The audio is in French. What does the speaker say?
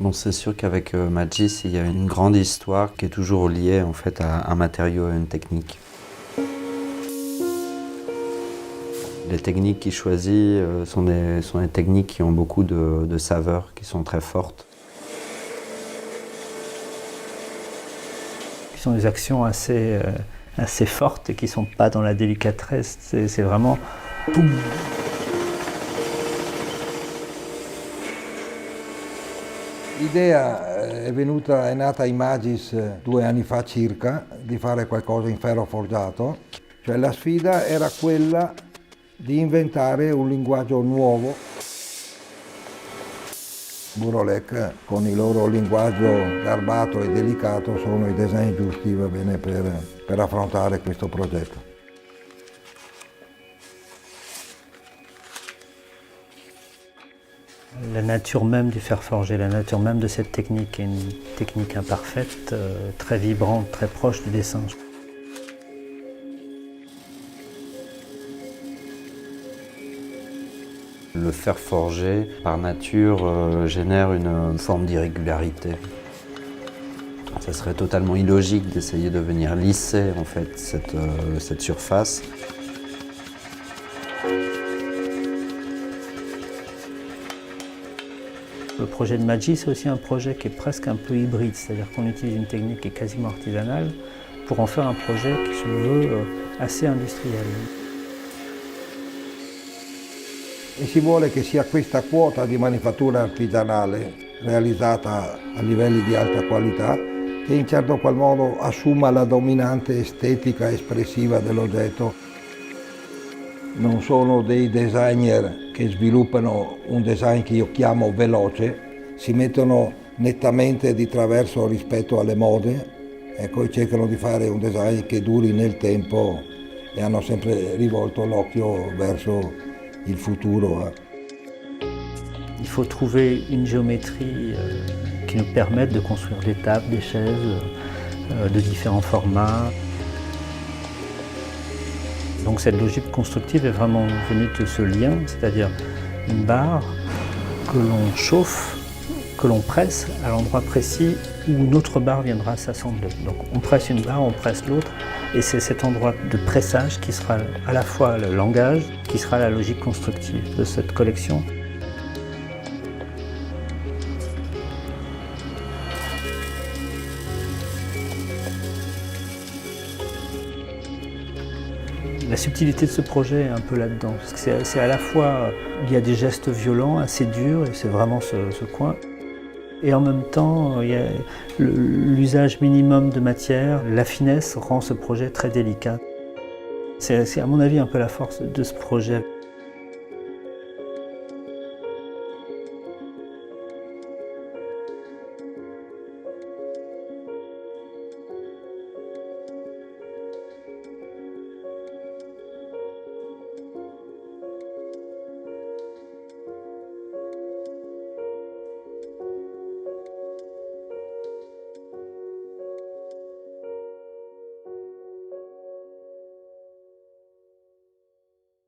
Bon, c'est sûr qu'avec Magis, il y a une grande histoire qui est toujours liée en fait à un matériau et à une technique. Les techniques qu'il choisit sont des techniques qui ont beaucoup de saveurs, qui sont très fortes. Ce sont des actions assez fortes et qui ne sont pas dans la délicatesse. C'est vraiment boum. L'idea è nata ai Magis 2 anni fa circa di fare qualcosa in ferro forgiato, cioè la sfida era quella di inventare un linguaggio nuovo. Burolec con il loro linguaggio garbato e delicato sono i design giusti, va bene, per affrontare questo progetto. La nature même du fer forgé, la nature même de cette technique est une technique imparfaite, très vibrante, très proche du dessin. Le fer forgé, par nature, génère une forme d'irrégularité. Ça serait totalement illogique d'essayer de venir lisser en fait, cette surface. Le projet de Magis, c'est aussi un projet qui est presque un peu hybride, c'est-à-dire qu'on utilise une technique qui est quasiment artisanale pour en faire un projet qui se veut assez industriel. E si vuole che sia questa quota di manifattura artigianale realizzata a livelli di alta qualità che in certo qual modo assuma la dominante estetica espressiva dell'oggetto. Non sono dei designer che sviluppano un design che io chiamo veloce, si mettono nettamente di traverso rispetto alle mode, ecco, e cercano di fare un design che duri nel tempo e hanno sempre rivolto l'occhio verso il futuro. Il faut trouver une géométrie qui nous permette de construire des tables, des chaises de différents formats. Donc cette logique constructive est vraiment venue de ce lien, c'est-à-dire une barre que l'on chauffe, que l'on presse à l'endroit précis où une autre barre viendra s'assembler. Donc on presse une barre, on presse l'autre, et c'est cet endroit de pressage qui sera à la fois le langage, qui sera la logique constructive de cette collection. La subtilité de ce projet est un peu là-dedans, parce que c'est à la fois, il y a des gestes violents, assez durs, et c'est vraiment ce coin. Et en même temps, il y a l'usage minimum de matière, la finesse rend ce projet très délicat. C'est à mon avis un peu la force de ce projet.